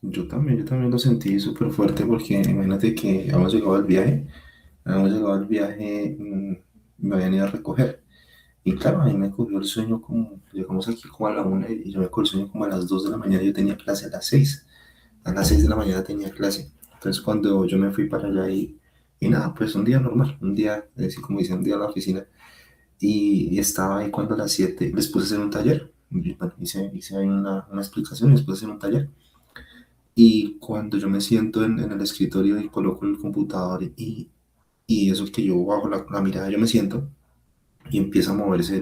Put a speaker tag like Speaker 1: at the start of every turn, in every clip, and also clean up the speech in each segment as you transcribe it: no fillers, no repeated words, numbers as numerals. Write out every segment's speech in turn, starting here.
Speaker 1: Yo también lo sentí súper fuerte porque imagínate que habíamos llegado al viaje, me habían ido a recoger. Y claro, a mí me cogió el sueño como, llegamos aquí como a la 1 y yo me cogió el sueño como a las 2 de la mañana, yo tenía clase a las 6. A las 6 de la mañana tenía clase. Entonces cuando yo me fui para allá y nada, pues un día normal, un día, así como dice, un día a la oficina. Y estaba ahí cuando a las 7 les puse a hacer un taller. Y, bueno, hice ahí una explicación y les puse a hacer un taller. Y cuando yo me siento en el escritorio y coloco el computador y eso que yo bajo la mirada, yo me siento y empieza a moverse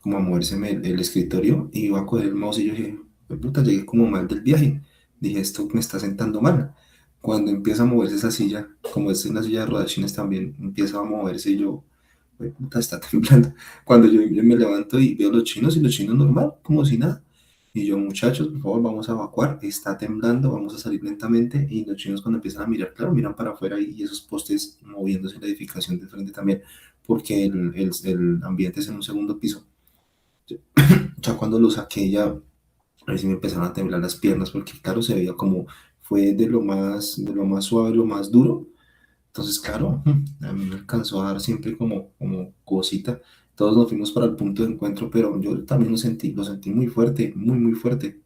Speaker 1: como a moverse el escritorio y iba a coger el mouse y yo dije, "Jue puta, llegué como mal del viaje. Dije, esto me está sentando mal. Cuando empieza a moverse esa silla, como es una silla de rodachines también, empieza a moverse y yo, "Jue puta, está temblando". Cuando yo me levanto y veo los chinos y los chinos normal, como si nada. Y yo, muchachos, por favor, vamos a evacuar, está temblando, vamos a salir lentamente. Y los chinos cuando empiezan a mirar, claro, miran para afuera y esos postes moviéndose en la edificación de frente también, porque el ambiente es en un segundo piso. Ya cuando lo saqué, ya ahí sí me empezaron a temblar las piernas porque, claro, se veía como fue de lo más suave, lo más duro. Entonces, claro, a mí me alcanzó a dar siempre como cosita. Todos nos fuimos para el punto de encuentro, pero yo también lo sentí muy fuerte, muy, muy fuerte.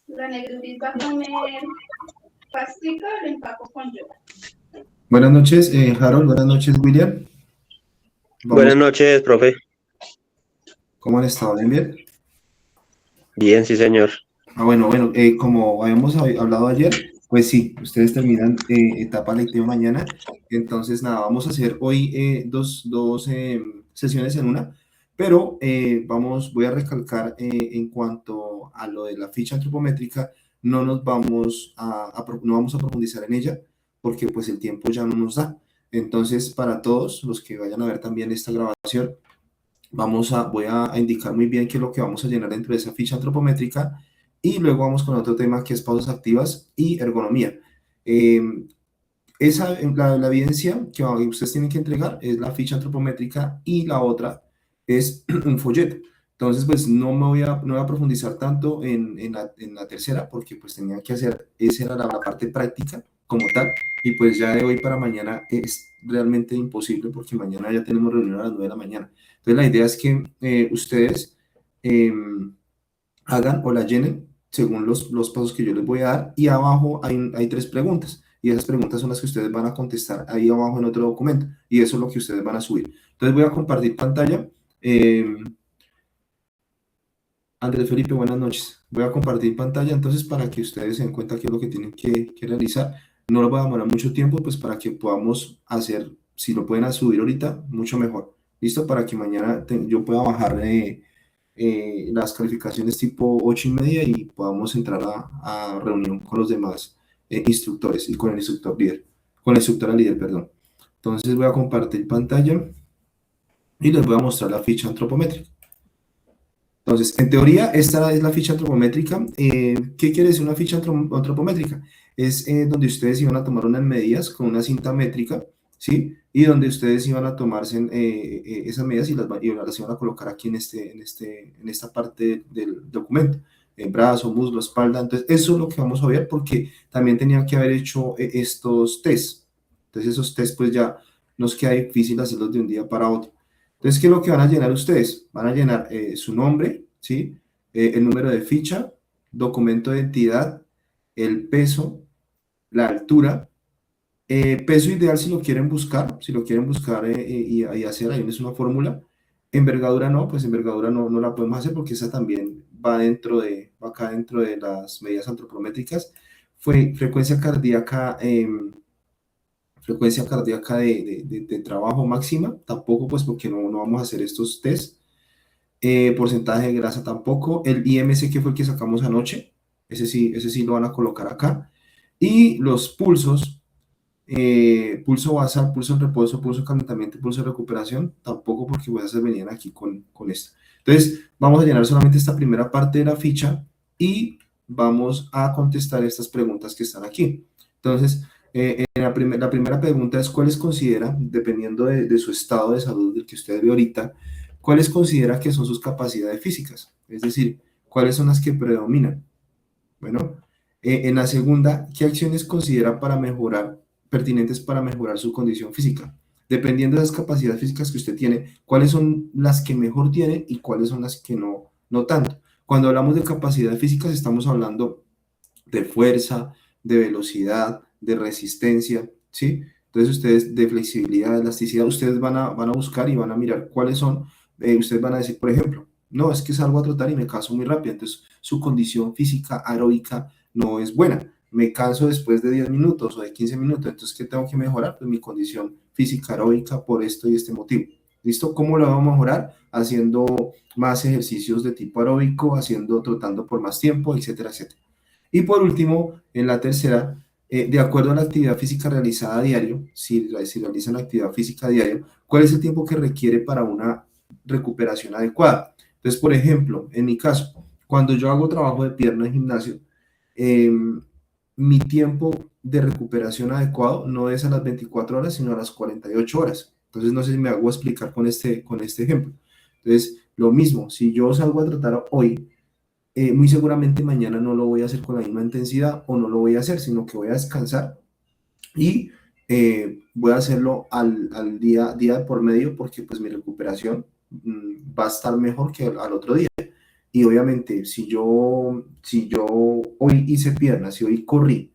Speaker 2: La negrita va a comer pastica, lo empaco con yoga.
Speaker 1: Buenas noches, Harold. Buenas noches, William.
Speaker 3: Buenas
Speaker 1: Vamos,
Speaker 3: noches, profe.
Speaker 1: ¿cómo han estado? ¿Bien, bien?
Speaker 3: Bien, sí, señor.
Speaker 1: Bueno, como habíamos hablado ayer, pues sí, ustedes terminan etapa lectiva mañana. Entonces, nada, vamos a hacer hoy dos sesiones en una, pero voy a recalcar en cuanto a lo de la ficha antropométrica, no vamos a profundizar en ella, porque pues el tiempo ya no nos da. Entonces, para todos los que vayan a ver también esta grabación, voy a indicar muy bien qué es lo que vamos a llenar dentro de esa ficha antropométrica y luego vamos con otro tema que es pausas activas y ergonomía. Eh, la evidencia que ustedes tienen que entregar es la ficha antropométrica y la otra es un folleto. Entonces, pues no voy a profundizar tanto en la tercera porque pues tenía que hacer, esa era la parte práctica como tal y pues ya de hoy para mañana es realmente imposible porque mañana ya tenemos reunión a las 9 de la mañana. Entonces, la idea es que ustedes hagan o la llenen según los pasos que yo les voy a dar y abajo hay tres preguntas y esas preguntas son las que ustedes van a contestar ahí abajo en otro documento y eso es lo que ustedes van a subir. Entonces voy a compartir pantalla. Andrés Felipe, buenas noches. Voy a compartir pantalla entonces para que ustedes se den cuenta qué es lo que tienen que realizar. No lo voy a demorar mucho tiempo, pues para que podamos hacer, si lo pueden subir ahorita, mucho mejor. ¿Listo? Para que mañana yo pueda bajar las calificaciones tipo 8:30 y podamos entrar a reunión con los demás instructores y con el instructor líder, con la instructora líder, perdón. Entonces voy a compartir pantalla y les voy a mostrar la ficha antropométrica. Entonces, en teoría, esta es la ficha antropométrica. ¿Qué quiere decir una ficha antropométrica? Es donde ustedes iban a tomar unas medidas con una cinta métrica, ¿sí? Y donde ustedes iban a tomarse esas medidas y las iban a colocar aquí en esta parte del documento. Brazo, muslo, espalda. Entonces, eso es lo que vamos a ver porque también tenían que haber hecho estos test. Entonces, esos test pues ya nos queda difícil hacerlos de un día para otro. Entonces, ¿qué es lo que van a llenar ustedes? Van a llenar su nombre, ¿sí? El número de ficha, documento de identidad, el peso, la altura, peso ideal si lo quieren buscar y hacer, ahí es una fórmula. Envergadura no, pues envergadura no la podemos hacer porque esa también va acá dentro de las medidas antropométricas. Frecuencia cardíaca, de trabajo máxima, tampoco pues porque no vamos a hacer estos test. Porcentaje de grasa tampoco. El IMC que fue el que sacamos anoche, ese sí lo van a colocar acá. Y los pulsos, pulso basal, pulso en reposo, pulso en calentamiento, pulso de recuperación, tampoco porque voy a hacer venir aquí con esto. Entonces, vamos a llenar solamente esta primera parte de la ficha y vamos a contestar estas preguntas que están aquí. Entonces, la primera pregunta es, ¿cuáles considera, dependiendo de su estado de salud, del que usted ve ahorita, cuáles considera que son sus capacidades físicas? Es decir, ¿cuáles son las que predominan? Bueno, en la segunda, ¿qué acciones considera pertinentes para mejorar su condición física? Dependiendo de las capacidades físicas que usted tiene, ¿cuáles son las que mejor tiene y cuáles son las que no tanto? Cuando hablamos de capacidades físicas, estamos hablando de fuerza, de velocidad, de resistencia, ¿sí? Entonces ustedes de flexibilidad, de elasticidad, ustedes van a buscar y van a mirar cuáles son, ustedes van a decir, por ejemplo, no, es que salgo a trotar y me canso muy rápido, entonces su condición física aeróbica no es buena, me canso después de 10 minutos o de 15 minutos, entonces ¿qué tengo que mejorar? Pues mi condición física aeróbica por esto y este motivo. ¿Listo? ¿Cómo lo vamos a mejorar? Haciendo más ejercicios de tipo aeróbico, trotando por más tiempo, etcétera, etcétera. Y por último, en la tercera, de acuerdo a la actividad física realizada a diario, si realizan actividad física a diario, ¿cuál es el tiempo que requiere para una recuperación adecuada? Entonces, por ejemplo, en mi caso, cuando yo hago trabajo de pierna en gimnasio, eh, mi tiempo de recuperación adecuado no es a las 24 horas, sino a las 48 horas. Entonces, no sé si me hago explicar con este ejemplo. Entonces, lo mismo, si yo salgo a tratar hoy, muy seguramente mañana no lo voy a hacer con la misma intensidad o no lo voy a hacer, sino que voy a descansar y voy a hacerlo al día de por medio porque pues mi recuperación va a estar mejor que al otro día. Y obviamente si yo hoy hice piernas, si hoy corrí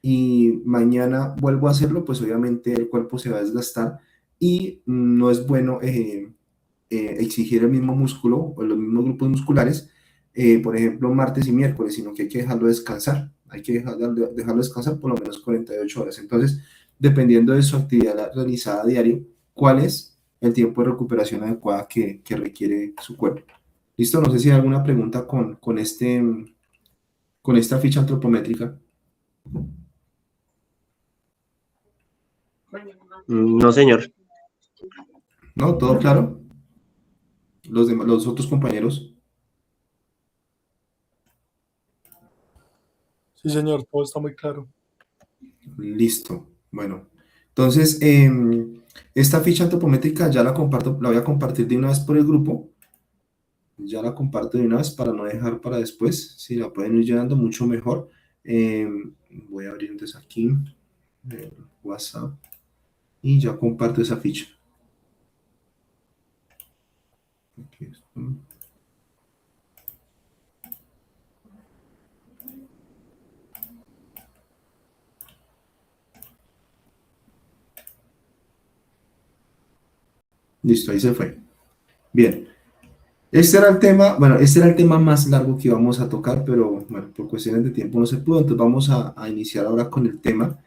Speaker 1: y mañana vuelvo a hacerlo, pues obviamente el cuerpo se va a desgastar y no es bueno exigir el mismo músculo o los mismos grupos musculares, por ejemplo, martes y miércoles, sino que hay que dejarlo descansar. Hay que dejarlo descansar por lo menos 48 horas. Entonces, dependiendo de su actividad realizada a diario, cuál es el tiempo de recuperación adecuada que requiere su cuerpo. ¿Listo? No sé si hay alguna pregunta con esta ficha antropométrica.
Speaker 3: No, señor.
Speaker 1: ¿No? ¿Todo claro? Los otros compañeros.
Speaker 4: Sí, señor, todo está muy claro.
Speaker 1: Listo. Bueno, entonces esta ficha antropométrica ya la comparto, la voy a compartir de una vez por el grupo. Ya la comparto de una vez para no dejar para después. Si la pueden ir llenando, mucho mejor. Voy a abrir entonces aquí el WhatsApp y ya comparto esa ficha. Aquí está. Listo, ahí se fue. Bien. Este era el tema más largo que íbamos a tocar, pero bueno, por cuestiones de tiempo no se pudo, entonces vamos a iniciar ahora con el tema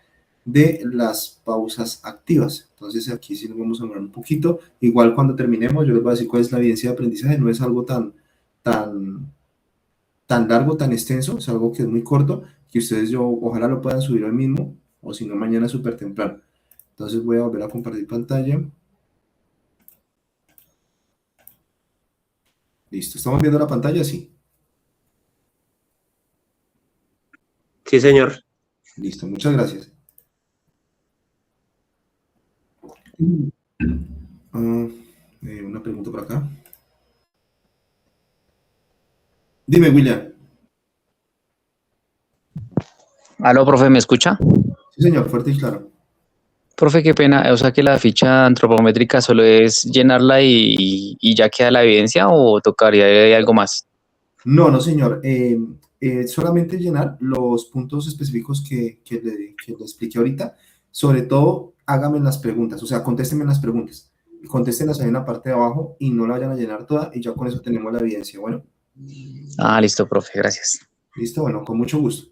Speaker 1: de las pausas activas. Entonces aquí sí nos vamos a hablar un poquito. Igual cuando terminemos yo les voy a decir cuál es la evidencia de aprendizaje, no es algo tan, tan largo, tan extenso, es algo que es muy corto, que ustedes ojalá lo puedan subir hoy mismo, o si no mañana súper temprano. Entonces voy a volver a compartir pantalla. Listo, ¿estamos viendo la pantalla? Sí.
Speaker 3: Sí, señor.
Speaker 1: Listo, muchas gracias. Una pregunta por acá. Dime, William.
Speaker 5: Aló, profe, ¿me escucha?
Speaker 1: Sí, señor, fuerte y claro.
Speaker 5: Profe, qué pena, o sea que la ficha antropométrica solo es llenarla y ya queda la evidencia o tocaría algo más.
Speaker 1: No, no, señor. Solamente llenar los puntos específicos que le expliqué ahorita. Sobre todo, háganme las preguntas, o sea, contéstenme las preguntas. Contéstenlas ahí en la parte de abajo y no la vayan a llenar toda y ya con eso tenemos la evidencia. Bueno,
Speaker 5: Ah, listo, profe, gracias.
Speaker 1: listo, bueno, con mucho gusto.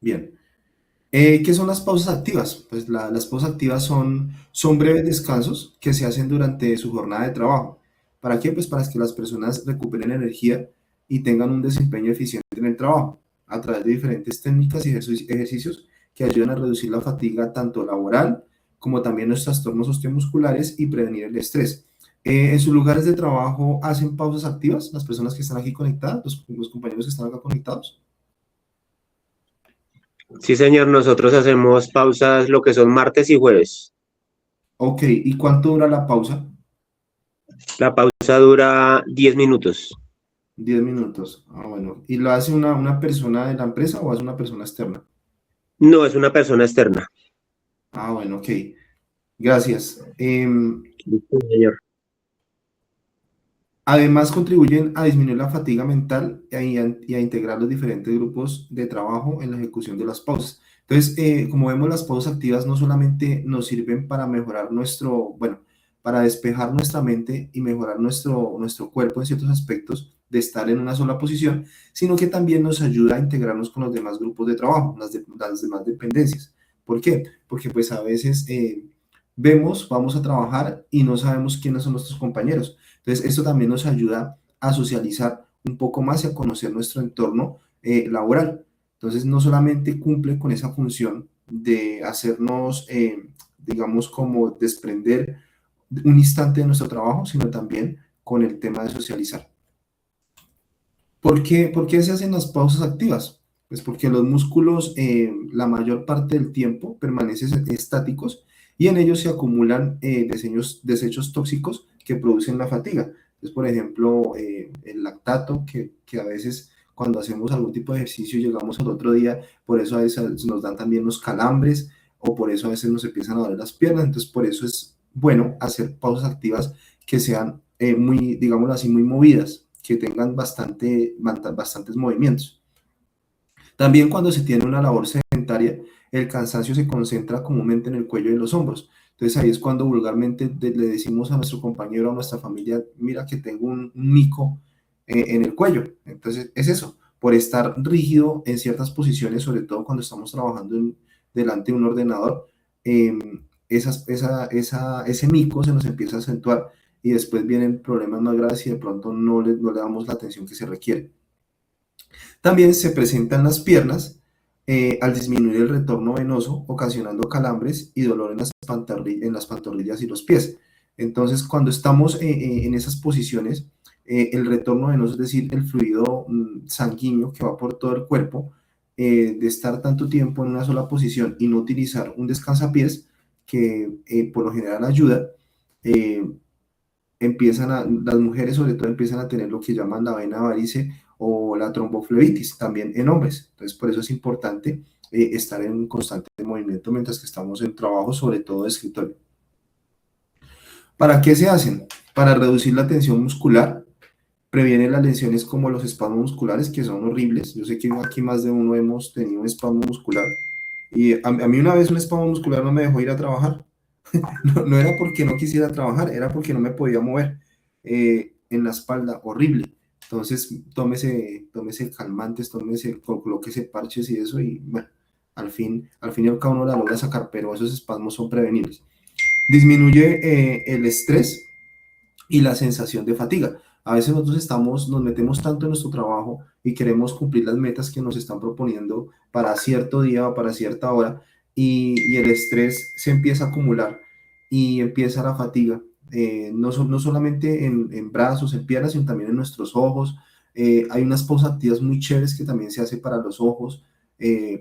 Speaker 1: Bien. ¿Qué son las pausas activas? Pues las pausas activas son breves descansos que se hacen durante su jornada de trabajo. ¿Para qué? Pues para que las personas recuperen energía y tengan un desempeño eficiente en el trabajo, a través de diferentes técnicas y ejercicios que ayudan a reducir la fatiga tanto laboral como también los trastornos osteomusculares y prevenir el estrés. ¿En sus lugares de trabajo hacen pausas activas las personas que están aquí conectadas, los compañeros que están acá conectados?
Speaker 3: Sí, señor. Nosotros hacemos pausas lo que son martes y jueves.
Speaker 1: Ok, ¿y cuánto dura la pausa?
Speaker 3: La pausa dura 10 minutos.
Speaker 1: 10 minutos. Ah, bueno. ¿Y lo hace una persona de la empresa o hace una persona externa?
Speaker 3: No, es una persona externa.
Speaker 1: Ah, bueno, ok. Gracias.
Speaker 3: Listo, señor.
Speaker 1: Además, contribuyen a disminuir la fatiga mental y a integrar los diferentes grupos de trabajo en la ejecución de las pausas. Entonces, como vemos, las pausas activas no solamente nos sirven para mejorar para despejar nuestra mente y mejorar nuestro cuerpo en ciertos aspectos de estar en una sola posición, sino que también nos ayuda a integrarnos con los demás grupos de trabajo, las demás dependencias. ¿Por qué? Porque pues a veces vamos a trabajar y no sabemos quiénes son nuestros compañeros. Entonces, esto también nos ayuda a socializar un poco más y a conocer nuestro entorno laboral. Entonces, no solamente cumple con esa función de hacernos, digamos, como desprender un instante de nuestro trabajo, sino también con el tema de socializar. ¿Por qué se hacen las pausas activas? Pues porque los músculos la mayor parte del tiempo permanecen estáticos y en ellos se acumulan desechos tóxicos que producen la fatiga. Entonces, por ejemplo, el lactato, que a veces cuando hacemos algún tipo de ejercicio llegamos al otro día, por eso a veces nos dan también los calambres o por eso a veces nos empiezan a doler las piernas. Entonces, por eso es bueno hacer pausas activas que sean muy, digámoslo así, muy movidas, que tengan bastantes movimientos. También cuando se tiene una labor sedentaria, el cansancio se concentra comúnmente en el cuello y los hombros. Entonces ahí es cuando vulgarmente le decimos a nuestro compañero o a nuestra familia, mira que tengo un mico en el cuello. Entonces es eso, por estar rígido en ciertas posiciones, sobre todo cuando estamos trabajando delante de un ordenador, ese mico se nos empieza a acentuar y después vienen problemas más graves y de pronto no le damos la atención que se requiere. También se presentan las piernas al disminuir el retorno venoso, ocasionando calambres y dolor en las pantorrillas y los pies. Entonces, cuando estamos en esas posiciones, el retorno venoso, es decir, el fluido sanguíneo que va por todo el cuerpo, de estar tanto tiempo en una sola posición y no utilizar un descansapiés, que por lo general ayuda, las mujeres sobre todo empiezan a tener lo que llaman la vena varice o la tromboflebitis, también en hombres. Entonces, por eso es importante estar en un constante movimiento mientras que estamos en trabajo, sobre todo de escritorio. ¿Para qué se hacen? Para reducir la tensión muscular, previene las lesiones como los espasmos musculares, que son horribles. Yo sé que aquí más de uno hemos tenido un espasmo muscular, y a mí una vez un espasmo muscular no me dejó ir a trabajar. No era porque no quisiera trabajar, era porque no me podía mover en la espalda, horrible. Entonces, tómese calmantes, colóquese parches y eso, y bueno, al fin y al cabo uno la logra sacar, pero esos espasmos son prevenibles. Disminuye el estrés y la sensación de fatiga. A veces nos metemos tanto en nuestro trabajo y queremos cumplir las metas que nos están proponiendo para cierto día o para cierta hora, y el estrés se empieza a acumular y empieza la fatiga, no solamente en brazos, en piernas, sino también en nuestros ojos. Hay unas pausas activas muy chéveres que también se hace para los ojos,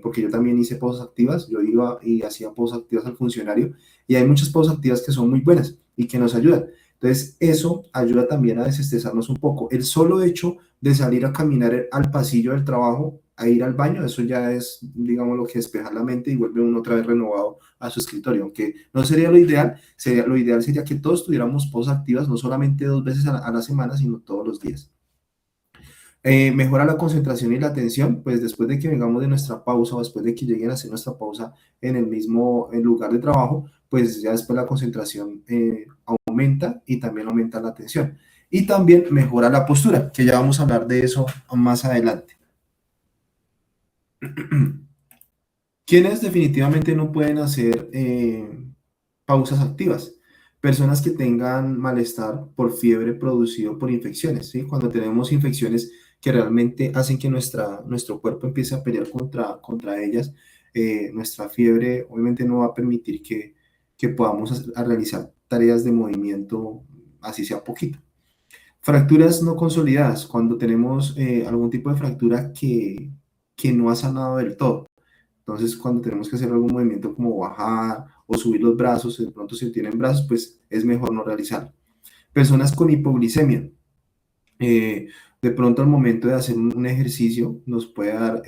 Speaker 1: porque yo también hice pausas activas, yo iba y hacía pausas activas al funcionario, y hay muchas pausas activas que son muy buenas y que nos ayudan. Entonces, eso ayuda también a desestresarnos un poco. El solo hecho de salir a caminar al pasillo del trabajo, a ir al baño, eso ya es, digamos, lo que despeja la mente y vuelve uno otra vez renovado a su escritorio. Aunque no sería lo ideal, lo ideal sería que todos tuviéramos pausas activas, no solamente 2 veces a la semana, sino todos los días. Mejora la concentración y la atención, pues después de que vengamos de nuestra pausa o después de que lleguen a hacer nuestra pausa en el mismo lugar de trabajo, pues ya después la concentración aumenta y también aumenta la atención. Y también mejora la postura, que ya vamos a hablar de eso más adelante. ¿Quiénes definitivamente no pueden hacer pausas activas? Personas que tengan malestar por fiebre producido por infecciones, ¿sí? Cuando tenemos infecciones que realmente hacen que nuestro cuerpo empiece a pelear contra ellas, nuestra fiebre obviamente no va a permitir que podamos realizar tareas de movimiento, así sea poquito. Fracturas no consolidadas, cuando tenemos algún tipo de fractura que no ha sanado del todo. Entonces, cuando tenemos que hacer algún movimiento como bajar o subir los brazos, de pronto si tienen brazos, pues es mejor no realizarlo. Personas con hipoglicemia. De pronto al momento de hacer un ejercicio nos puede dar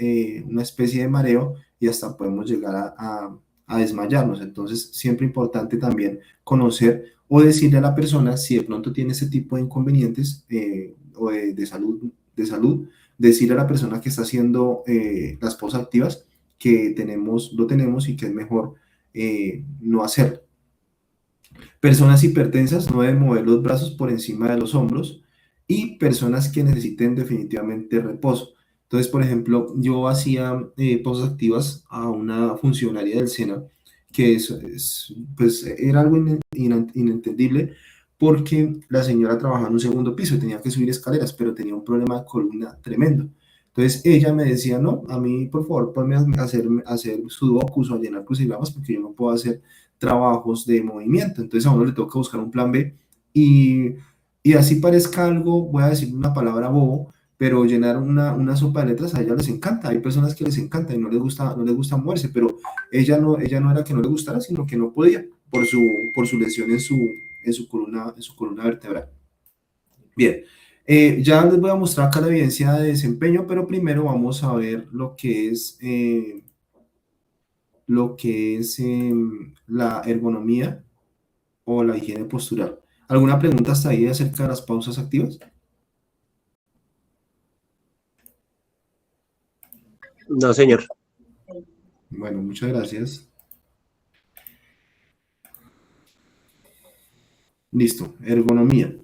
Speaker 1: una especie de mareo y hasta podemos llegar a desmayarnos. Entonces, siempre importante también conocer o decirle a la persona si de pronto tiene ese tipo de inconvenientes o de salud, decirle a la persona que está haciendo las pausas activas que lo tenemos y que es mejor no hacerlo. Personas hipertensas no deben mover los brazos por encima de los hombros y personas que necesiten definitivamente reposo. Entonces, por ejemplo, yo hacía pausas activas a una funcionaria del SENA que pues era algo inentendible porque la señora trabajaba en un segundo piso y tenía que subir escaleras, pero tenía un problema de columna tremendo. Entonces ella me decía, no, a mí por favor ponme a hacer sudokus o a llenar crucigramas porque yo no puedo hacer trabajos de movimiento. Entonces a uno le toca buscar un plan B y así parezca algo, voy a decir una palabra bobo, pero llenar una sopa de letras a ella les encanta. Hay personas que les encanta y no les gusta moverse, pero ella no era que no le gustara, sino que no podía por su lesión en su columna vertebral. Bien, ya les voy a mostrar acá la evidencia de desempeño, pero primero vamos a ver lo que es la ergonomía o la higiene postural. ¿Alguna pregunta hasta ahí acerca de las pausas activas?
Speaker 3: No, señor.
Speaker 1: Bueno, muchas gracias. Listo, ergonomía.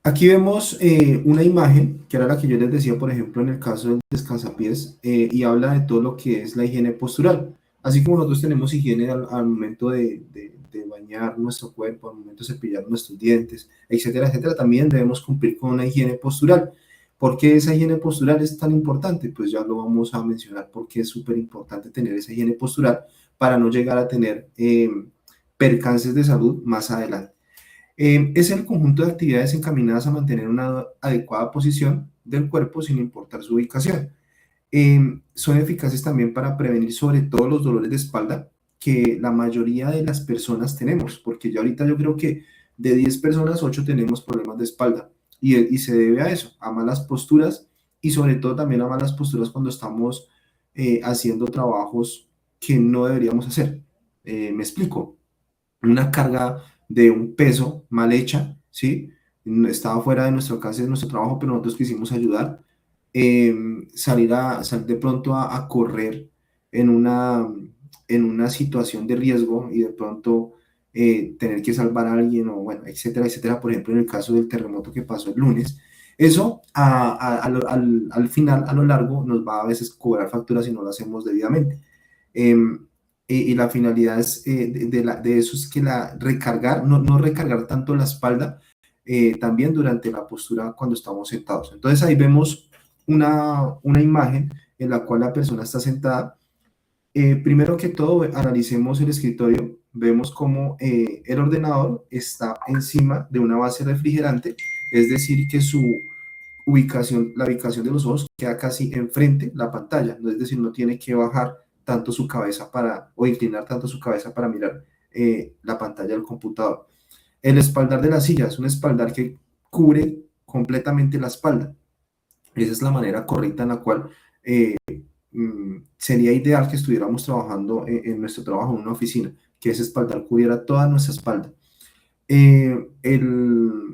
Speaker 1: Aquí vemos una imagen, que era la que yo les decía, por ejemplo, en el caso del descansapiés, y habla de todo lo que es la higiene postural. Así como nosotros tenemos higiene al momento de bañar nuestro cuerpo, al momento de cepillar nuestros dientes, etcétera, etcétera, también debemos cumplir con una higiene postural. ¿Por qué esa higiene postural es tan importante? Pues ya lo vamos a mencionar porque es súper importante tener esa higiene postural para no llegar a tener percances de salud más adelante. Es el conjunto de actividades encaminadas a mantener una adecuada posición del cuerpo sin importar su ubicación. Son eficaces también para prevenir sobre todo los dolores de espalda que la mayoría de las personas tenemos, porque ya ahorita yo creo que de 10 personas, 8 tenemos problemas de espalda y se debe a eso, a malas posturas y sobre todo también a malas posturas cuando estamos haciendo trabajos que no deberíamos hacer. Me explico, una carga de un peso mal hecha, ¿sí? Estaba fuera de nuestro alcance de nuestro trabajo, pero nosotros quisimos ayudar. Salir de pronto a correr en una situación de riesgo y de pronto tener que salvar a alguien o bueno, etcétera, etcétera. Por ejemplo, en el caso del terremoto que pasó el lunes, eso al final, a lo largo, nos va a veces cobrar facturas si no lo hacemos debidamente. Y la finalidad de eso es que recargar, no recargar tanto la espalda, también durante la postura cuando estamos sentados. Entonces ahí vemos una imagen en la cual la persona está sentada. Primero que todo, analicemos el escritorio, vemos cómo el ordenador está encima de una base refrigerante, es decir, que la ubicación de los ojos queda casi enfrente la pantalla, es decir, no tiene que bajar tanto su cabeza o inclinar tanto su cabeza para mirar la pantalla del computador. El espaldar de la silla es un espaldar que cubre completamente la espalda. Esa es la manera correcta en la cual sería ideal que estuviéramos trabajando nuestro trabajo en una oficina, que ese espaldar cubriera toda nuestra espalda. El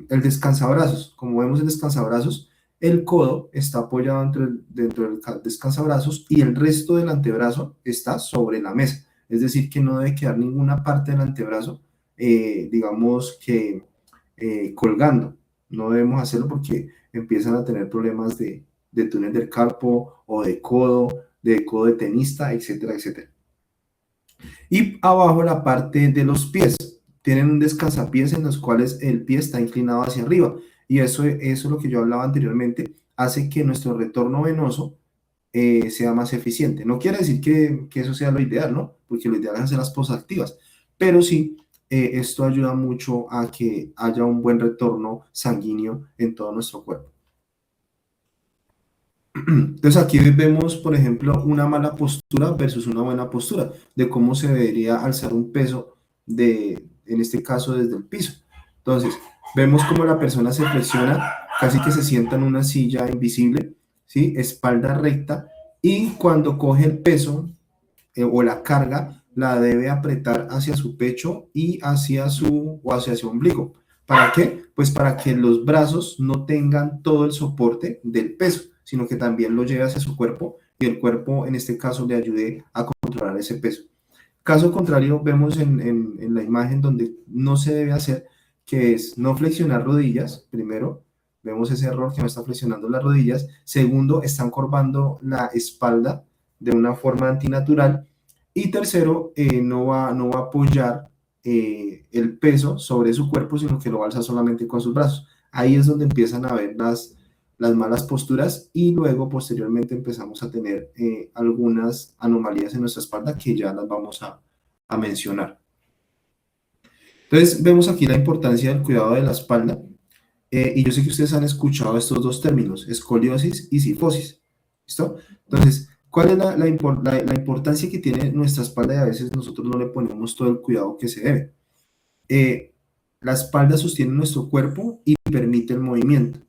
Speaker 1: descansabrazos, como vemos el descansabrazos, el codo está apoyado dentro del descansabrazos y el resto del antebrazo está sobre la mesa. Es decir, que no debe quedar ninguna parte del antebrazo, digamos que colgando. No debemos hacerlo porque empiezan a tener problemas de túnel del carpo o de codo de tenista, etcétera, etcétera. Y abajo la parte de los pies. Tienen un descansapiés en los cuales el pie está inclinado hacia arriba. Y eso es lo que yo hablaba anteriormente, hace que nuestro retorno venoso sea más eficiente. No quiere decir que eso sea lo ideal, ¿no? Porque lo ideal es hacer las pausas activas. Pero sí, esto ayuda mucho a que haya un buen retorno sanguíneo en todo nuestro cuerpo. Entonces aquí vemos, por ejemplo, una mala postura versus una buena postura, de cómo se debería alzar un peso, en este caso desde el piso. Entonces, vemos cómo la persona se flexiona, casi que se sienta en una silla invisible, ¿sí? Espalda recta, y cuando coge el peso o la carga, la debe apretar hacia su pecho y hacia su ombligo. ¿Para qué? Pues para que los brazos no tengan todo el soporte del peso, sino que también lo lleve hacia su cuerpo y el cuerpo en este caso le ayude a controlar ese peso. Caso contrario, vemos en la imagen donde no se debe hacer, que es no flexionar rodillas. Primero, vemos ese error que no está flexionando las rodillas. Segundo, está encorvando la espalda de una forma antinatural. Y tercero, no va a apoyar el peso sobre su cuerpo, sino que lo va a alzar solamente con sus brazos. Ahí es donde empiezan a ver las malas posturas y luego posteriormente empezamos a tener algunas anomalías en nuestra espalda que ya las vamos a mencionar. Entonces vemos aquí la importancia del cuidado de la espalda y yo sé que ustedes han escuchado estos dos términos, escoliosis y cifosis. ¿Listo? Entonces, ¿cuál es la importancia que tiene nuestra espalda y a veces nosotros no le ponemos todo el cuidado que se debe? La espalda sostiene nuestro cuerpo y permite el movimiento.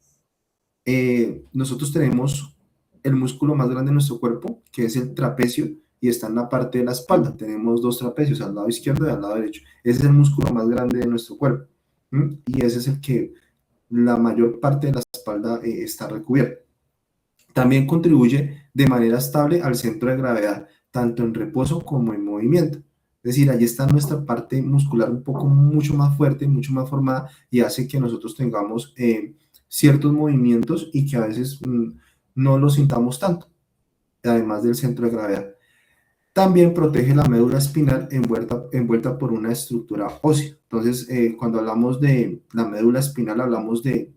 Speaker 1: Nosotros tenemos el músculo más grande de nuestro cuerpo, que es el trapecio, y está en la parte de la espalda. Tenemos dos trapecios, al lado izquierdo y al lado derecho. Ese es el músculo más grande de nuestro cuerpo. Y ese es el que la mayor parte de la espalda está recubierta. También contribuye de manera estable al centro de gravedad, tanto en reposo como en movimiento. Es decir, allí está nuestra parte muscular un poco mucho más fuerte, mucho más formada y hace que nosotros tengamos ciertos movimientos y que a veces no los sintamos tanto, además del centro de gravedad. También protege la médula espinal envuelta por una estructura ósea. Entonces, cuando hablamos de la médula espinal, hablamos de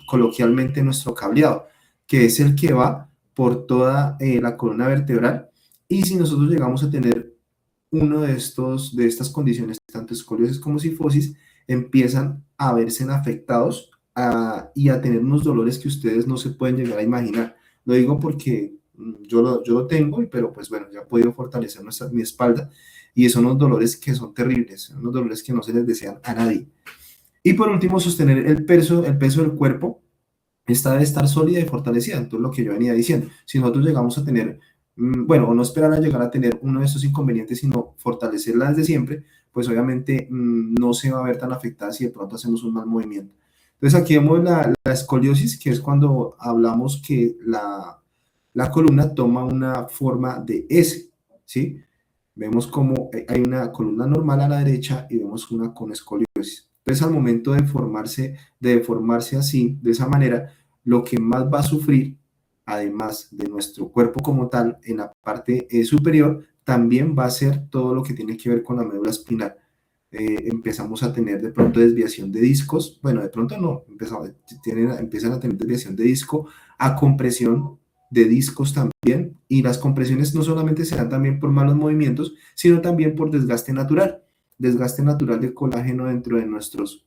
Speaker 1: coloquialmente nuestro cableado, que es el que va por toda la columna vertebral. Y si nosotros llegamos a tener uno de estas condiciones, tanto escoliosis como cifosis, empiezan a verse afectados y a tener unos dolores que ustedes no se pueden llegar a imaginar. Lo digo porque yo lo tengo, pero pues bueno, ya he podido fortalecer mi espalda y son unos dolores que son terribles, son unos dolores que no se les desean a nadie. Y por último, sostener el peso del cuerpo. Esta debe estar sólida y fortalecida. Entonces, lo que yo venía diciendo, si nosotros llegamos a tener, bueno, o no esperar a llegar a tener uno de estos inconvenientes, sino fortalecerla desde siempre, pues obviamente no se va a ver tan afectada si de pronto hacemos un mal movimiento. Entonces, aquí vemos la escoliosis, que es cuando hablamos que la columna toma una forma de S, ¿sí? Vemos como hay una columna normal a la derecha y vemos una con escoliosis. Entonces, al momento de deformarse así, de esa manera, lo que más va a sufrir, además de nuestro cuerpo como tal, en la parte superior, también va a ser todo lo que tiene que ver con la médula espinal. Empezamos a tener de pronto desviación de discos, bueno, de pronto no, empiezan a tener desviación de disco, a compresión de discos también, y las compresiones no solamente se dan también por malos movimientos, sino también por desgaste natural de colágeno dentro de nuestros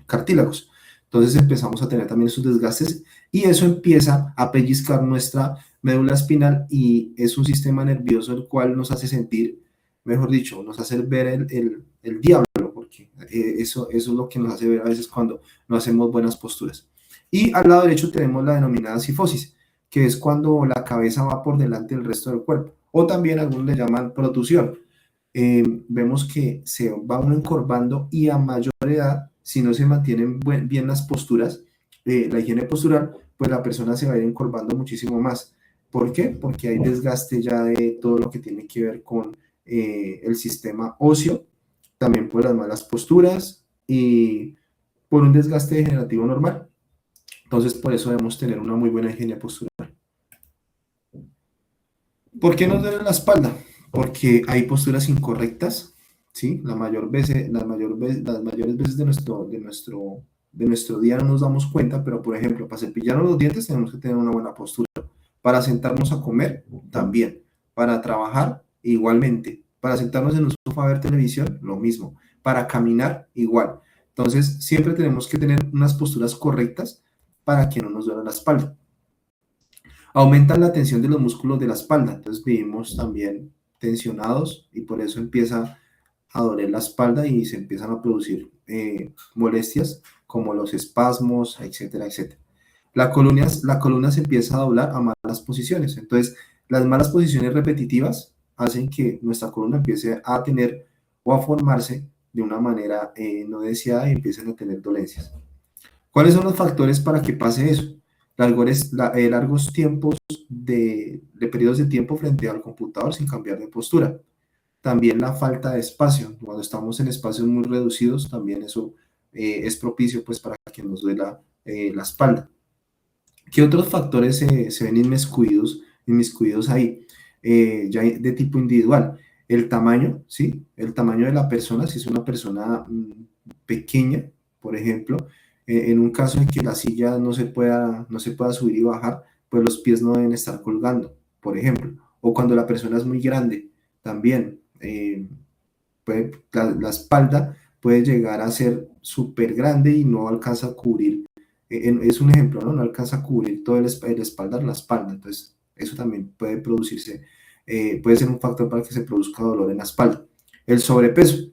Speaker 1: cartílagos. Entonces empezamos a tener también esos desgastes y eso empieza a pellizcar nuestra médula espinal y es un sistema nervioso el cual nos hace sentir, mejor dicho, nos hace ver el diablo, porque eso es lo que nos hace ver a veces cuando no hacemos buenas posturas. Y al lado derecho tenemos la denominada cifosis, que es cuando la cabeza va por delante del resto del cuerpo, o también algunos le llaman protusión. Vemos que se va uno encorvando y a mayor edad, si no se mantienen bien las posturas, la higiene postural, pues la persona se va a ir encorvando muchísimo más. ¿Por qué? Porque hay desgaste ya de todo lo que tiene que ver con el sistema óseo, también por las malas posturas y por un desgaste degenerativo normal. Entonces, por eso debemos tener una muy buena higiene postural. ¿Por qué nos duele la espalda? Porque hay posturas incorrectas, ¿sí? Las mayores veces de nuestro día no nos damos cuenta, pero por ejemplo, para cepillarnos los dientes tenemos que tener una buena postura. Para sentarnos a comer, también. Para trabajar, igualmente. Para sentarnos en un sofá a ver televisión, lo mismo. Para caminar, igual. Entonces, siempre tenemos que tener unas posturas correctas para que no nos duela la espalda. Aumentan la tensión de los músculos de la espalda, entonces vivimos también tensionados y por eso empieza a doler la espalda y se empiezan a producir molestias como los espasmos, etcétera, etcétera. La columna se empieza a doblar a malas posiciones, entonces las malas posiciones repetitivas hacen que nuestra columna empiece a tener o a formarse de una manera no deseada y empiecen a tener dolencias. ¿Cuáles son los factores para que pase eso? largos tiempos de periodos de tiempo frente al computador sin cambiar de postura. También la falta de espacio, cuando estamos en espacios muy reducidos, también eso es propicio pues para que nos duela la espalda. ¿Qué otros factores se ven inmiscuidos ahí? Ya de tipo individual. El tamaño, ¿sí? El tamaño de la persona, si es una persona pequeña, por ejemplo, en un caso en que la silla no se pueda subir y bajar, pues los pies no deben estar colgando, por ejemplo. O cuando la persona es muy grande, también la espalda puede llegar a ser súper grande y no alcanza a cubrir, es un ejemplo, ¿no? No alcanza a cubrir todo el espaldar, la espalda. Entonces, eso también puede producirse, puede ser un factor para que se produzca dolor en la espalda. El sobrepeso.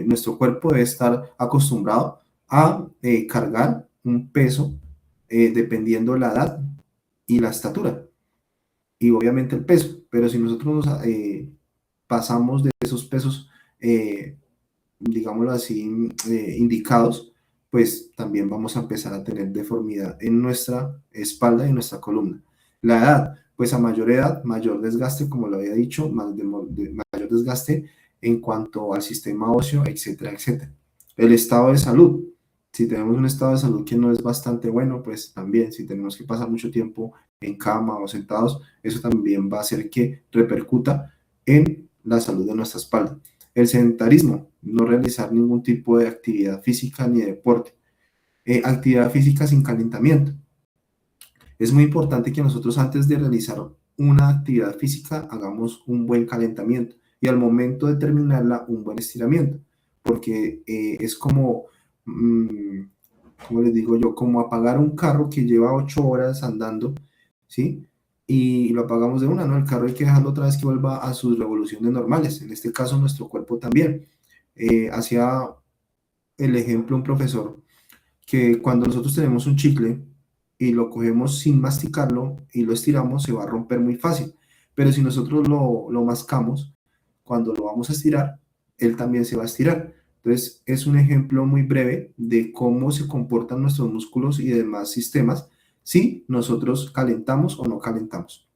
Speaker 1: Nuestro cuerpo debe estar acostumbrado a cargar un peso dependiendo la edad y la estatura y obviamente el peso, pero si nosotros pasamos de esos pesos, digámoslo así, indicados, pues también vamos a empezar a tener deformidad en nuestra espalda y en nuestra columna. La edad, pues a mayor edad, mayor desgaste, como lo había dicho, mayor desgaste en cuanto al sistema óseo, etcétera, etcétera. El estado de salud. Si tenemos un estado de salud que no es bastante bueno, pues también, si tenemos que pasar mucho tiempo en cama o sentados, eso también va a hacer que repercuta en la salud de nuestra espalda. El sedentarismo, no realizar ningún tipo de actividad física ni deporte. Actividad física sin calentamiento. Es muy importante que nosotros antes de realizar una actividad física hagamos un buen calentamiento y al momento de terminarla un buen estiramiento, porque es como, ¿cómo les digo yo? Como apagar un carro que lleva 8 horas andando, ¿sí? Y lo apagamos de una, ¿no? El carro hay que dejarlo otra vez que vuelva a sus revoluciones normales. En este caso, nuestro cuerpo también. Hacía el ejemplo un profesor que cuando nosotros tenemos un chicle y lo cogemos sin masticarlo y lo estiramos, se va a romper muy fácil. Pero si nosotros lo mascamos, cuando lo vamos a estirar, él también se va a estirar. Entonces, es un ejemplo muy breve de cómo se comportan nuestros músculos y demás sistemas si nosotros calentamos o no calentamos.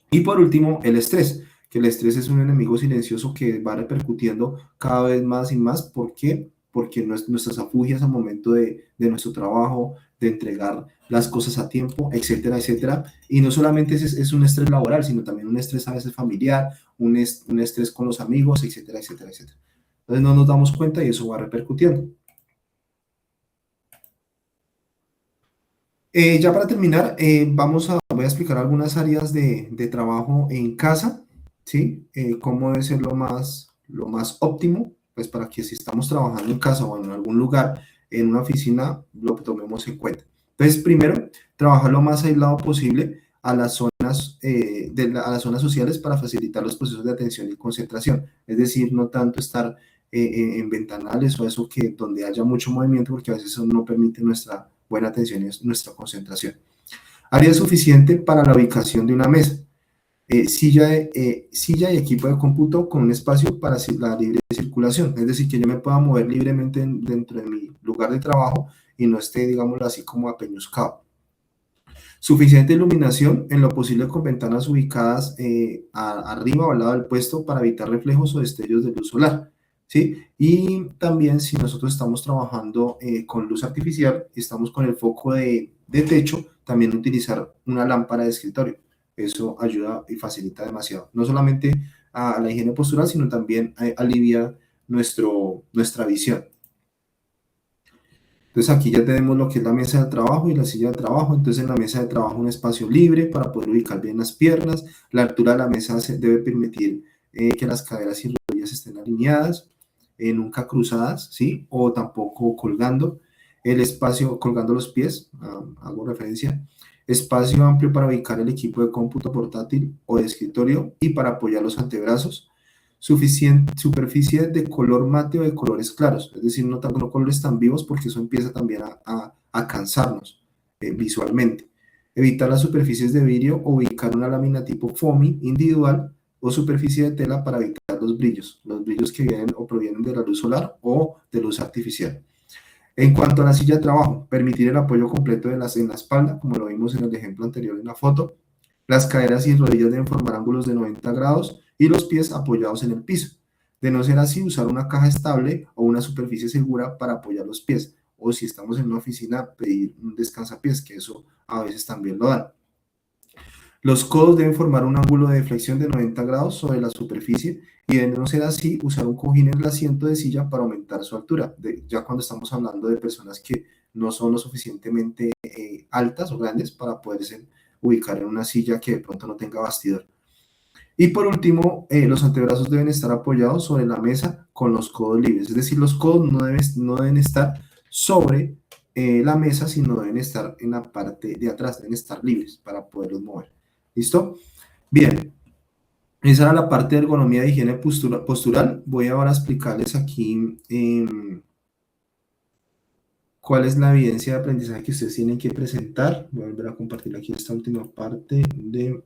Speaker 1: Y por último, el estrés, que el estrés es un enemigo silencioso que va repercutiendo cada vez más y más. ¿Por qué? Porque nuestras afugias al momento de nuestro trabajo, de entregar las cosas a tiempo, etcétera, etcétera. Y no solamente es un estrés laboral, sino también un estrés a veces familiar, un estrés con los amigos, etcétera, etcétera, etcétera. Entonces no nos damos cuenta y eso va repercutiendo. Ya para terminar, voy a explicar algunas áreas de trabajo en casa, ¿sí? Cómo debe ser lo más óptimo, pues para que si estamos trabajando en casa o en algún lugar, en una oficina, lo tomemos en cuenta. Entonces, primero, trabajar lo más aislado posible a las zonas, a las zonas sociales para facilitar los procesos de atención y concentración. Es decir, no tanto estar en ventanales o eso que donde haya mucho movimiento, porque a veces eso no permite nuestra buena atención y nuestra concentración. Área suficiente para la ubicación de una mesa. Silla y equipo de cómputo con un espacio para la libre circulación, es decir, que yo me pueda mover libremente dentro de mi lugar de trabajo y no esté, digámoslo así, como apeñuscado. Suficiente iluminación, en lo posible con ventanas ubicadas arriba o al lado del puesto para evitar reflejos o destellos de luz solar, ¿sí? Y también si nosotros estamos trabajando con luz artificial y estamos con el foco de techo, también utilizar una lámpara de escritorio. Eso ayuda y facilita demasiado, no solamente a la higiene postural, sino también alivia nuestra visión. Entonces aquí ya tenemos lo que es la mesa de trabajo y la silla de trabajo. Entonces en la mesa de trabajo un espacio libre para poder ubicar bien las piernas. La altura de la mesa debe permitir que las caderas y rodillas estén alineadas, nunca cruzadas, ¿sí? O tampoco colgando. El espacio, colgando los pies, hago referencia. Espacio amplio para ubicar el equipo de cómputo portátil o de escritorio y para apoyar los antebrazos. Suficiente superficie de color mate o de colores claros, es decir, no colores tan vivos porque eso empieza también a cansarnos visualmente. Evitar las superficies de vidrio o ubicar una lámina tipo foamy individual o superficie de tela para evitar los brillos que vienen o provienen de la luz solar o de luz artificial. En cuanto a la silla de trabajo, permitir el apoyo completo en la espalda, como lo vimos en el ejemplo anterior en la foto. Las caderas y rodillas deben formar ángulos de 90 grados y los pies apoyados en el piso. De no ser así, usar una caja estable o una superficie segura para apoyar los pies. O si estamos en una oficina, pedir un descansapiés, que eso a veces también lo dan. Los codos deben formar un ángulo de flexión de 90 grados sobre la superficie y de no ser así, usar un cojín en el asiento de silla para aumentar su altura. Ya cuando estamos hablando de personas que no son lo suficientemente altas o grandes para poderse ubicar en una silla que de pronto no tenga bastidor. Y por último, los antebrazos deben estar apoyados sobre la mesa con los codos libres. Es decir, los codos no deben estar sobre la mesa, sino deben estar en la parte de atrás, deben estar libres para poderlos mover. ¿Listo? Bien, esa era la parte de ergonomía de higiene postural. Voy ahora a explicarles aquí cuál es la evidencia de aprendizaje que ustedes tienen que presentar. Voy a volver a compartir aquí esta última parte de...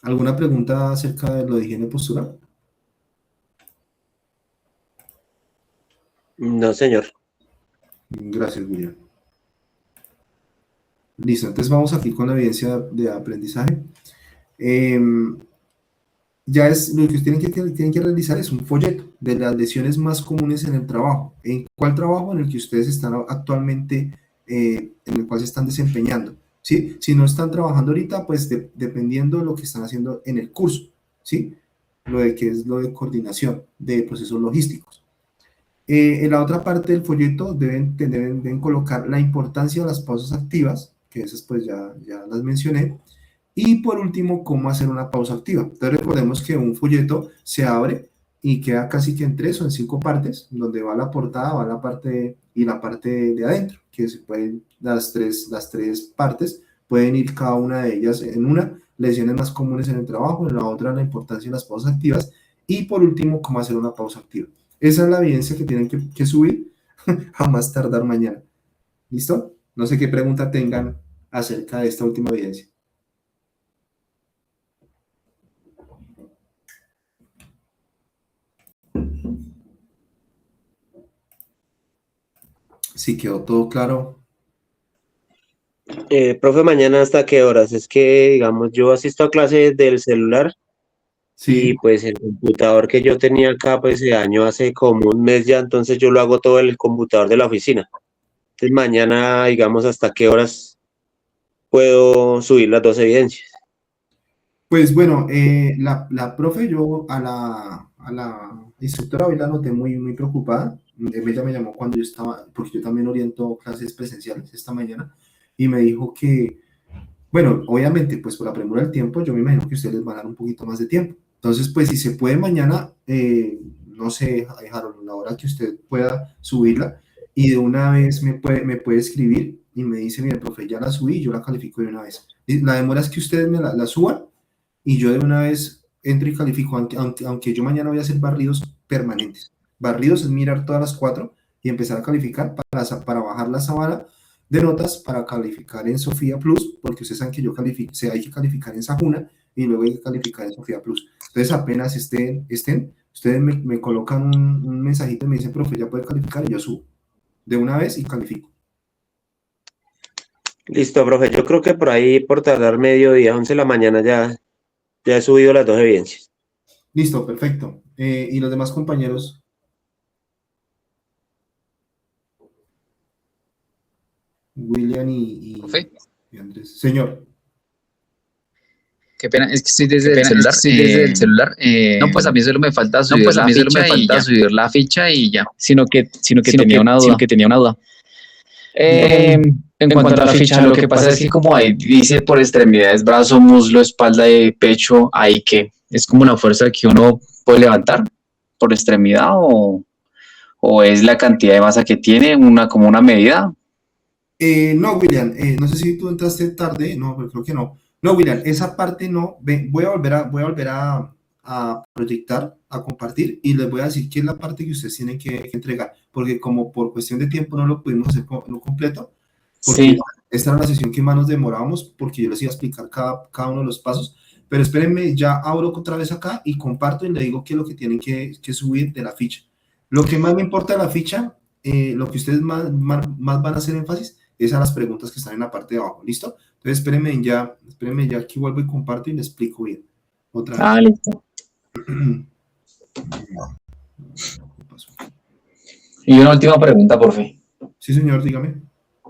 Speaker 1: ¿Alguna pregunta acerca de lo de higiene postural?
Speaker 3: No, señor.
Speaker 1: Gracias, William. Listo, entonces vamos aquí con la evidencia de aprendizaje. Ya es lo que ustedes tienen que realizar es un folleto de las lesiones más comunes en el trabajo. ¿En cuál trabajo? En el que ustedes están actualmente, en el cual se están desempeñando, ¿sí? Si no están trabajando ahorita, pues dependiendo de lo que están haciendo en el curso, ¿sí? Lo de que es lo de coordinación de procesos logísticos. En la otra parte del folleto deben colocar la importancia de las pausas activas, que esas pues ya las mencioné. Y por último, cómo hacer una pausa activa. Entonces recordemos que un folleto se abre y queda casi que en 3 o en 5 partes, donde va la portada, va la parte y la parte de adentro, que se pueden, las tres partes pueden ir cada una de ellas en una, lesiones más comunes en el trabajo, en la otra la importancia de las pausas activas y por último, cómo hacer una pausa activa. Esa es la evidencia que tienen que subir a más tardar mañana. ¿Listo? No sé qué pregunta tengan acerca de esta última evidencia. Sí, quedó todo claro.
Speaker 3: Profe, mañana hasta qué horas? Es que, digamos, yo asisto a clases del celular
Speaker 1: Sí,
Speaker 3: y pues el computador que yo tenía acá, pues se dañó hace como un mes ya, entonces yo lo hago todo en el computador de la oficina. Entonces mañana, digamos, hasta qué horas puedo subir las dos evidencias.
Speaker 1: pues bueno, la profe, yo a la instructora hoy la noté muy preocupada. Ella me llamó cuando yo estaba, porque yo también oriento clases presenciales esta mañana, y me dijo que, bueno, obviamente, pues por la premura del tiempo, yo me imagino que ustedes les van a dar un poquito más de tiempo. Entonces, pues si se puede mañana, no sé, Harold, la hora que usted pueda subirla, y de una vez me puede escribir y me dice, mire, profe, ya la subí, yo la califico de una vez. Y la demora es que ustedes me la suban y yo de una vez entro y califico, aunque yo mañana voy a hacer barridos permanentes. Barridos es mirar todas las 4 y empezar a calificar para bajar la sábana de notas para calificar en Sofía Plus, porque ustedes saben que yo califico, hay que calificar en Sajuna y luego hay que calificar en Sofía Plus. Entonces apenas estén ustedes me colocan un mensajito y me dicen, profe, ya puede calificar y yo subo de una vez y califico.
Speaker 3: Listo, profe, yo creo que por ahí, por tardar mediodía, 11 de la mañana, ya he subido las dos evidencias.
Speaker 1: Listo, perfecto. ¿Y los demás compañeros? William
Speaker 5: ¿Profe?
Speaker 1: y Andrés. Señor.
Speaker 5: Qué pena, es que estoy desde el celular. No, pues a mí solo me falta subir la ficha y ya. Sino que tenía una duda. En cuanto a la ficha, lo que pasa es que como ahí dice por extremidades, brazo, muslo, espalda y pecho, ahí que es como una fuerza que uno puede levantar por extremidad o es la cantidad de masa que tiene, como una medida.
Speaker 1: No, William, no sé si tú entraste tarde, no, pero creo que no. No, William, esa parte no. Voy a volver a proyectar, a compartir y les voy a decir qué es la parte que ustedes tienen que entregar, porque como por cuestión de tiempo no lo pudimos hacer no completo, porque
Speaker 5: Sí.
Speaker 1: Esta era la sesión que más nos demorábamos porque yo les iba a explicar cada uno de los pasos. Pero espérenme, ya abro otra vez acá y comparto y le digo qué es lo que tienen que subir de la ficha. Lo que más me importa de la ficha, lo que ustedes más van a hacer énfasis, es a las preguntas que están en la parte de abajo. ¿Listo? Entonces espérenme ya aquí vuelvo y comparto y le explico bien. Otra vez.
Speaker 5: Ah, listo. Y una última pregunta, por fin.
Speaker 1: Sí, señor, dígame.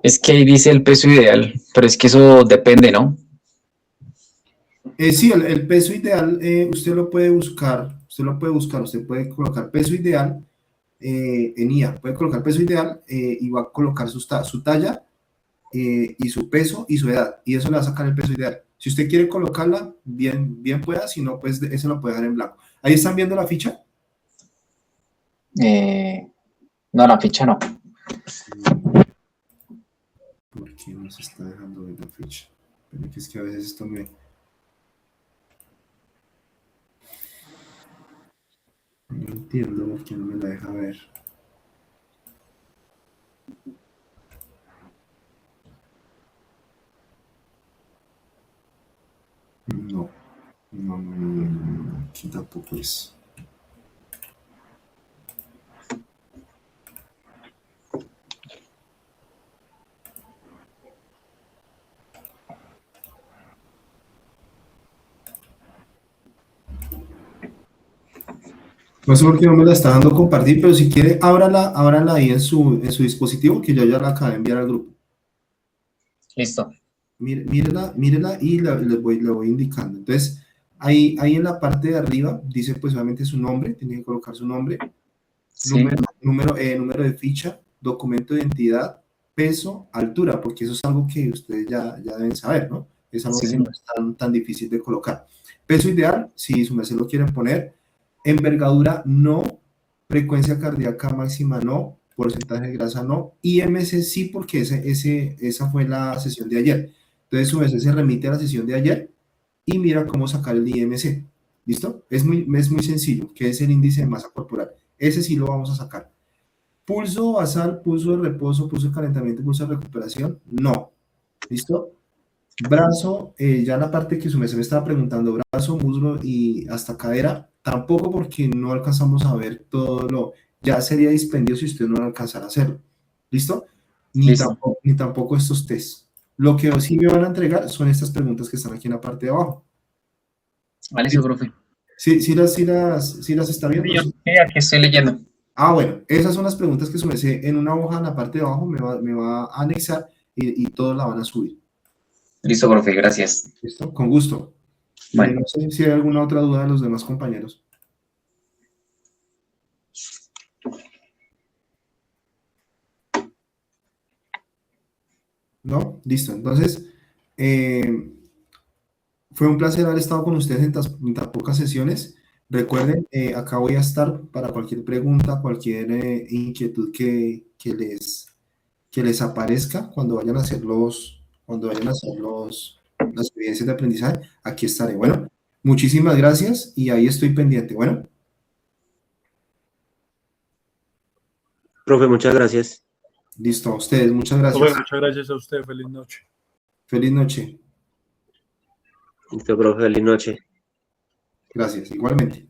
Speaker 5: Es que ahí dice el peso ideal, pero es que eso depende, ¿no?
Speaker 1: Sí, el peso ideal, usted lo puede buscar, usted puede colocar peso ideal en IA, puede colocar peso ideal y va a colocar su talla y su peso y su edad, y eso le va a sacar el peso ideal. Si usted quiere colocarla, bien pueda, si no, pues eso lo puede dejar en blanco. ¿Ahí están viendo la ficha?
Speaker 5: No, la ficha no.
Speaker 1: ¿Por qué no se está dejando ver la ficha? Pero es que a veces esto me... No entiendo por qué no me la deja ver. No, aquí tampoco es. No sé por qué no me la está dando compartir, pero si quiere, ábrala ahí en su dispositivo, que yo ya la acabé de enviar al grupo.
Speaker 5: Listo.
Speaker 1: Mírela y le voy indicando. Entonces, ahí en la parte de arriba dice pues obviamente su nombre, tiene que colocar su nombre,
Speaker 5: Sí.
Speaker 1: número de ficha, documento de identidad, peso, altura, porque eso es algo que ustedes ya deben saber, ¿no? Es algo
Speaker 5: Sí,
Speaker 1: que
Speaker 5: sí.
Speaker 1: no es tan difícil de colocar. Peso ideal, si su merced lo quieren poner, envergadura no, frecuencia cardíaca máxima no, porcentaje de grasa no, IMC sí, porque esa fue la sesión de ayer. Entonces su merced se remite a la sesión de ayer y mira cómo sacar el IMC. ¿Listo? Es muy sencillo, que es el índice de masa corporal. Ese sí lo vamos a sacar. Pulso basal, pulso de reposo, pulso de calentamiento, pulso de recuperación, no. ¿Listo? Brazo, ya la parte que su merced me estaba preguntando, brazo, muslo y hasta cadera, tampoco, porque no alcanzamos a ver ya sería dispendio si usted no alcanzara a hacerlo. ¿Listo?
Speaker 5: Listo.
Speaker 1: Ni tampoco estos test. Lo que sí me van a entregar son estas preguntas que están aquí en la parte de abajo.
Speaker 5: Vale, eso, profe.
Speaker 1: Sí las está viendo.
Speaker 5: Sí, aquí estoy leyendo.
Speaker 1: Bueno, esas son las preguntas que su merced en una hoja en la parte de abajo me va a anexar y todos la van a subir.
Speaker 5: Listo, profe, gracias.
Speaker 1: ¿Listo? Con gusto.
Speaker 5: Bueno.
Speaker 1: No sé si hay alguna otra duda de los demás compañeros. ¿No? Listo. Entonces, fue un placer haber estado con ustedes en tan pocas sesiones. Recuerden, acá voy a estar para cualquier pregunta, cualquier inquietud que les aparezca cuando vayan a hacer las experiencias de aprendizaje. Aquí estaré. Bueno, muchísimas gracias y ahí estoy pendiente. Bueno.
Speaker 3: Profe, muchas gracias.
Speaker 1: Listo, a ustedes. Muchas gracias.
Speaker 4: Profe, muchas gracias a usted. Feliz noche.
Speaker 1: Feliz noche.
Speaker 3: Listo, profe, feliz noche.
Speaker 1: Gracias, igualmente.